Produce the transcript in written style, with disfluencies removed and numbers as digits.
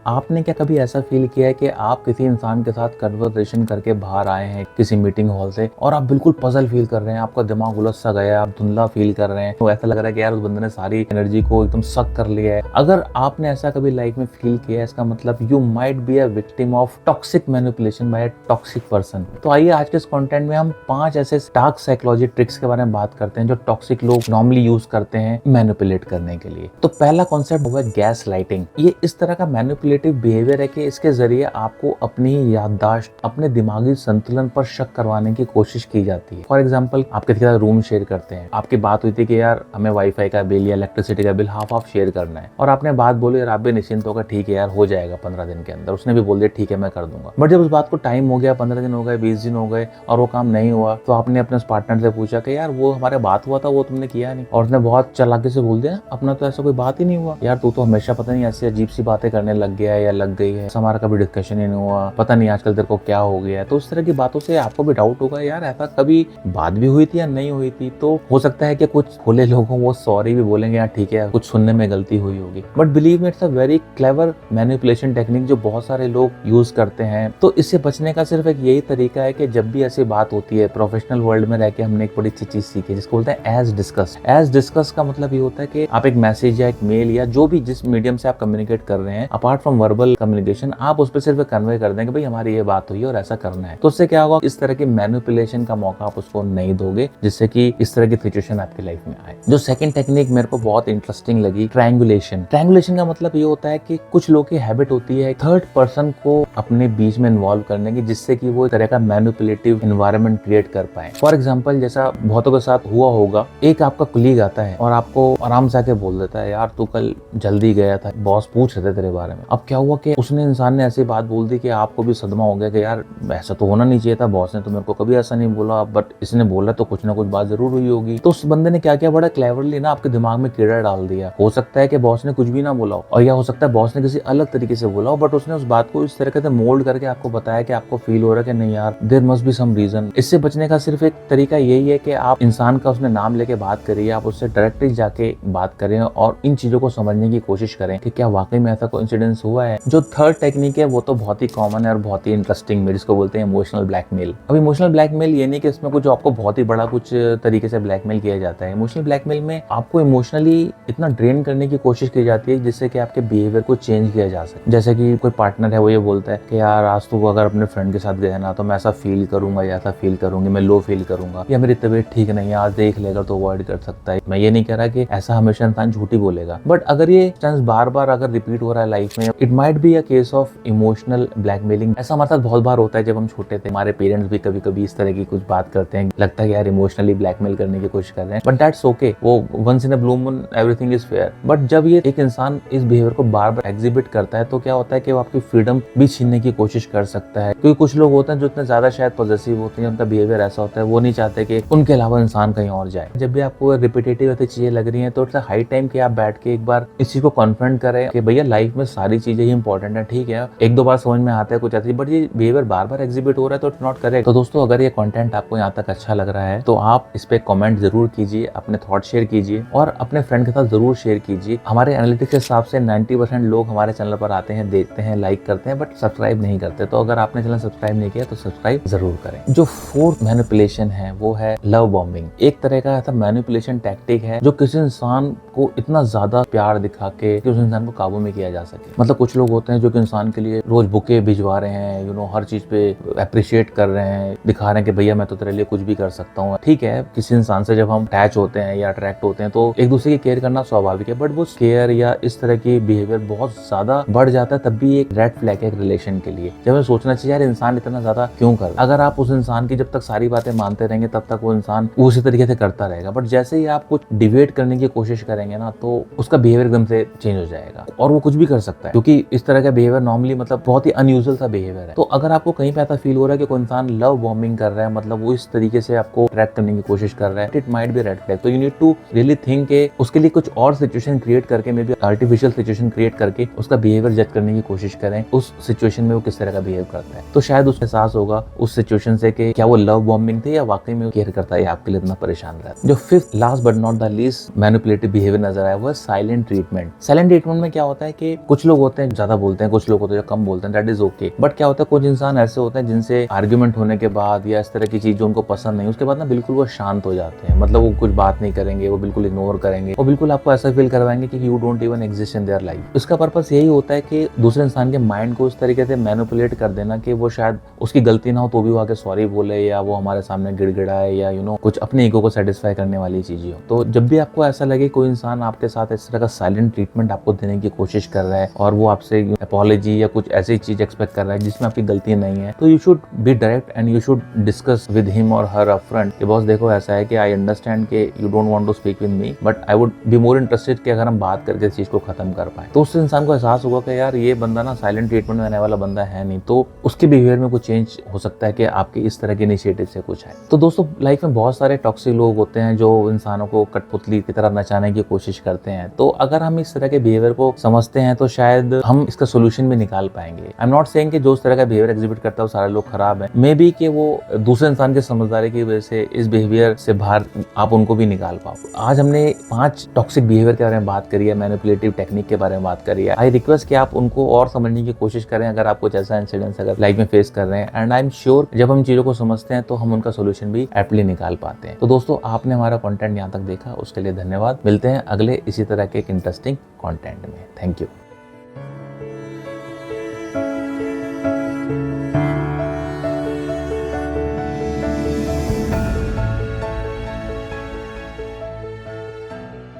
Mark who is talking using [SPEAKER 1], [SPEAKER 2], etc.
[SPEAKER 1] आपने क्या कभी ऐसा फील किया है कि आप किसी इंसान के साथ कन्वर्सेशन करके बाहर आए हैं किसी मीटिंग हॉल से और आप बिल्कुल पजल फील कर रहे हैं, आपका दिमाग उलझ सा गया है, आप धुंधला फील कर रहे हैं, तो ऐसा लग रहा है कि यार उस बंदे ने सारी एनर्जी को एकदम सक कर लिया है। अगर आपने ऐसा कभी लाइफ में फील किया है, इसका मतलब you might be a victim of toxic manipulation by a toxic person. तो आइए आज के इस कंटेंट में हम 5 ऐसे डार्क साइकोलॉजी ट्रिक्स के बारे में बात करते हैं जो टॉक्सिक लोग नॉर्मली यूज करते हैं मैनिपुलेट करने के लिए। तो पहला कॉन्सेप्ट हुआ गैस लाइटिंग। ये इस तरह का मैनिपुलेटिव बिहेवियर है कि इसके जरिए आपको अपनी याददाश्त, अपने दिमागी संतुलन पर शक करवाने की कोशिश की जाती है। फॉर एग्जाम्पल, आप किसी का रूम शेयर करते हैं, आपकी बात हुई थी कि यार हमें वाईफाई का बिल या इलेक्ट्रिसिटी का बिल हाफ शेयर करना है, और आपने बात बोली और आप भी निश्चिंत होकर ठीक है यार हो जाएगा 15 दिन के अंदर। उसने भी बोल दिया ठीक है मैं कर दूंगा। बट जब उस बात को टाइम हो गया, 15 दिन हो गए, 20 दिन हो गए और वो काम नहीं हुआ, तो आपने अपने पार्टनर से पूछा कि यार वो हमारे बात हुआ था वो तुमने किया नहीं, और उसने बहुत चालाकी से बोल दिया अपना तो ऐसा कोई बात ही नहीं हुआ यार, तू तो हमेशा पता नहीं ऐसी अजीब सी बातें करने लग गया है या लग गई है, हमारा कभी डिस्कशन ही नहीं हुआ, पता नहीं आजकल तेरे को क्या हो गया है। तो इस तरह की बातों से आपको भी डाउट होगा यार ऐसा कभी बात भी हुई थी या नहीं हुई थी। तो हो सकता है कि कुछ भोले लोग हों वो सॉरी भी बोलेंगे यार ठीक है कुछ सुनने में गलती हुई होगी, but believe me it's a very clever manipulation technique जो बहुत सारे लोग यूज करते हैं। तो इससे बचने का सिर्फ एक यही तरीका है कि जब भी ऐसी बात होती है, प्रोफेशनल वर्ल्ड में रह के हमने एक बड़ी अच्छी चीज सीखी जिसको बोलते हैं एज डिस्कस। एज डिस्कस का मतलब ये होता है कि आप एक मैसेज या एक मेल या जो भी जिस मीडियम से आप कम्युनिकेट कर रहे हैं, अपार्ट फ्रॉम वर्बल कम्युनिकेशन, आप उस पर सिर्फ कन्वे कर देंगे भाई हमारी ये बात हुई है और ऐसा करना है। तो उससे क्या होगा, इस तरह की मैनिपुलेशन का मौका आप उसको नहीं दोगे जिससे कि इस तरह की सिचुएशन आपकी लाइफ में आए। जो सेकंड टेक्निक मेरे को बहुत इंटरेस्टिंग लगी, ट्रायंगुलेशन। ट्रायंगुलेशन का मतलब ये होता है कि कुछ लोगों की हैबिट होती है थर्ड पर्सन को अपने बीच में इन्वॉल्व करने की, जिससे कि वो तरह का मैनिपुलेटिव एनवायरनमेंट क्रिएट कर पाए। फॉर एग्जाम्पल, जैसा बहुतों के साथ हुआ होगा, एक आपका कुलीग आता है और आपको आराम से आके बोल देता है यार तू कल जल्दी गया था, बॉस पूछ रहे थे तेरे बारे में। अब क्या हुआ कि उसने इंसान ने ऐसी बात बोल दी कि आपको भी सदमा हो गया कि यार ऐसा तो होना नहीं चाहिए था, बॉस ने तो मेरे को कभी ऐसा नहीं बोला, बट इसने बोला तो कुछ ना कुछ बात जरूर हुई होगी। तो उस बंदे ने क्या किया, बड़ा क्लेवरली ना आपके दिमाग में कीड़ा डाल दिया। हो सकता है कि बॉस ने कुछ भी ना बोला हो, और या हो सकता है बॉस ने किसी अलग तरीके से बोला हो, बट उसने उस बात को इस तरीके से मोल्ड करके आपको बताया कि आपको फील हो रहा है कि नहीं यार there must be some reason. इससे बचने का सिर्फ एक तरीका यही है कि आप इंसान का उसने नाम लेके बात करिए, आप उससे डायरेक्टली जाके बात करें और इन चीजों को समझने की कोशिश करें कि क्या वाकई में ऐसा कोई इंसिडेंस हुआ है। जो थर्ड टेक्निक है वो तो बहुत ही कॉमन है और बहुत ही इंटरेस्टिंग है, जिसको बोलते हैं इमोशनल ब्लैकमेल। अब इमोशनल ब्लैकमेल ये नहीं कि इसमें कुछ आपको बहुत ही बड़ा कुछ तरीके से ब्लैकमेल किया जाता है। इमोशनल ब्लैकमेल में आपको इमोशनली इतना ड्रेन करने की कोशिश की जाती है जिससे कि आपके बिहेवियर को चेंज किया जा सके। जैसे कि कोई पार्टनर है वो ये बोलता है कि यार आज तो अगर अपने फ्रेंड के साथ गया ना तो मैं ऐसा फील करूंगा या ऐसा फील करूंगी, मैं लो फील करूंगा, या मेरी तबीयत ठीक नहीं है, आज देख लेगा तो अवॉइड कर सकता है। मैं ये नहीं कह रहा कि ऐसा हमेशा इंसान झूठी बोलेगा, बट अगर ये चांस बार बार अगर रिपीट हो रहा है लाइफ में, it might be a case of emotional blackmailing. ऐसा हमारे साथ बहुत बार होता है। जब हम छोटे थे हमारे पेरेंट्स भी कभी कभी इस तरह की कुछ बात करते हैं, लगता है यार इमोशनली ब्लैकमेल करने की कोशिश कर रहे हैं, बट दैट्स ओके, वो once in a blue moon everything is fair. But जब ये एक इंसान इस बिहेवियर को बार बार एग्जिबिट करता है तो क्या होता है कि वो आपकी फ्रीडम भी छीनने की कोशिश कर सकता है। क्योंकि कुछ लोग होते हैं जो इतने ज्यादा शायद पॉजेसिव होते हैं, उनका बिहेवियर ऐसा होता है, वो नहीं चाहते कि उनके अलावा इंसान कहीं और जाए। जब भी आपको रिपीटेटिव ऐसी चीजें लग रही हैं तो इट्स हाई टाइम कि आप बैठ के एक बार इस चीज को कॉन्फ्रंट करें कि भैया लाइफ में सारी चीजें ही इंपॉर्टेंट है, ठीक है एक दो बार समझ में आता है कुछ ऐसी, बट ये बिहेवियर बार बार एग्जिबिट हो रहा है तो इट्स नॉट करेक्ट। तो दोस्तों अगर ये कंटेंट आपको यहाँ तक अच्छा लग रहा है तो आप इस पे कमेंट जरूर कीजिए, अपने थॉट शेयर कीजिए और अपने फ्रेंड के साथ जरूर शेयर कीजिए। हमारे एनालिटिक्स के हिसाब से 90% लोग हमारे चैनल पर आते हैं, देखते हैं, लाइक करते हैं, बट सब्सक्राइब नहीं करते। तो अगर आपने चैनल सब्सक्राइब नहीं किया तो सब्सक्राइब जरूर करें। जो फोर्थ मैनिपुलेशन है वो है लव बॉम्बिंग। एक तरह का ऐसा मैनिपुलेशन टैक्टिक है जो किसी इंसान को इतना ज्यादा प्यार दिखा के कि उस इंसान को काबू में किया जा सके। मतलब कुछ लोग होते हैं जो कि इंसान के लिए रोज बुके भिजवा रहे हैं, हर चीज पे अप्रिशिएट कर रहे हैं, दिखा रहे हैं कि भैया मैं तो तेरे लिए कुछ भी कर सकता हूँ। ठीक है, किसी इंसान से जब हम अटैच होते हैं या अट्रैक्ट होते हैं तो एक दूसरे की केयर करना स्वाभाविक है, बट वो केयर या इस तरह की बिहेवियर बहुत ज्यादा बढ़ जाता है तब भी एक रेड फ्लैग है एक रिलेशन के लिए। जब हमें सोचना चाहिए यार इंसान इतना ज्यादा क्यों कर। अगर आप उस इंसान की जब तक सारी बातें मानते रहेंगे तब तक वो इंसान उसी तरीके से करता रहेगा, बट जैसे ही आप कुछ डिवेट करने की कोशिश करेंगे ना तो उसका बिहेवियर एकदम से चेंज हो जाएगा और वो कुछ भी कर सकता है, क्योंकि इस तरह का बिहेवियर नॉर्मली मतलब बहुत ही अनयूजुअल सा बिहेवियर है। तो अगर आपको कहीं पे ऐसा फील हो रहा है कि कोई इंसान लव बॉम्बिंग कर रहा है, मतलब वो इस तरीके से आपको अट्रैक्ट करने की कोशिश कर रहा है, it might be red flag. तो you need to really think के उसके लिए कुछ और सिचुएशन क्रिएट करके, may be artificial situation create करके उसका बिहेवियर जज करने की कोशिश करें, उस सिचुएशन में वो किस तरह का बिहेव करता है। तो शायद उसको एहसास होगा उस सिचुएशन से कि क्या वो लव बॉम्बिंग थी या वाकई में केयर करता है, आपके लिए इतना परेशान रहा है। जो fifth last but not the least manipulative behaviour behaviour नजर आया वो है साइलेंट ट्रीटमेंट। साइलेंट ट्रीटमेंट में क्या होता है कि कुछ लोग होते हैं ज्यादा बोलते हैं, कुछ लोग होते हैं जो कम बोलते हैं, दैट इज ओके। बट क्या होता है कुछ इंसान ऐसे होते हैं जिनसे आर्ग्यूमेंट होने के बाद या इस तरह की चीज जो उनको पसंद नहीं उसके बाद ना बिल्कुल वो शांत हो जाते हैं, मतलब वो कुछ बात नहीं करेंगे, वो बिल्कुल इग्नोर करेंगे, वो बिल्कुल आपको ऐसा फील करवाएंगे कि you don't even exist in their life. इसका पर्पस यही होता है कि दूसरे इंसान के माइंड को उस तरीके से मैनिपुलेट कर देना कि वो शायद उसकी गलती ना हो तो भी वो आके सॉरी बोले, या वो हमारे सामने गिड़गिड़ाए, या कुछ अपने ईगो को सेटिस्फाई करने वाली चीजें हो। तो जब भी आपको ऐसा लगे कोई इंसान आपके साथ इस तरह का साइलेंट ट्रीटमेंट आपको देने की कोशिश कर रहा है और वो आपसे अपॉलॉजी या कुछ ऐसी चीज एक्सपेक्ट कर रहा है जिसमें आपकी गलती नहीं है, तो you should be direct and you should discuss with him और हर अपफ्रंट कि बॉस देखो ऐसा है कि आई अंडरस्टैंड कि you don't want to speak with me but I would be more interested कि अगर हम बात करके इस चीज को खत्म कर पाए। तो उस इंसान को एहसास होगा कि यार ये बंदा ना साइलेंट ट्रीटमेंट देने वाला बंदा है नहीं, तो उसके बिहेवियर में कुछ चेंज हो सकता है कि आपके इस तरह के इनिशिएटिव से कुछ है। तो दोस्तों लाइफ में बहुत सारे टॉक्सिक लोग होते हैं जो इंसानों को कठपुतली की तरह नचाने की कोशिश करते हैं। तो अगर हम इस तरह के बिहेवियर को समझते हैं तो शायद हम इसका सोल्यूशन भी निकाल पाएंगे। आई एम नॉट सेइंग कि जो इस तरह का बिहेवियर एग्जिबिट करता है वो सारे लोग खराब है, मे बी कि वो दूसरे इंसान की समझदारी की वजह से इस बिहेवियर से बाहर आप उनको भी निकाल पाओ। आज हमने 5 टॉक्सिक बिहेवियर के बारे में बात करी है, मैनिपुलेटिव टेक्निक के बारे में बात करी है। आई रिक्वेस्ट कि आप उनको और समझने की कोशिश करें अगर आप कुछ ऐसा इंसिडेंस अगर लाइफ में फेस कर रहे हैं, एंड आई एम श्योर जब हम चीजों को समझते हैं तो हम उनका सोल्यूशन भी एप्टली निकाल पाते हैं। तो दोस्तों आपने हमारा कंटेंट यहाँ तक देखा उसके लिए धन्यवाद। मिलते हैं अगले इसी तरह के एक इंटरेस्टिंग कंटेंट में। Thank you.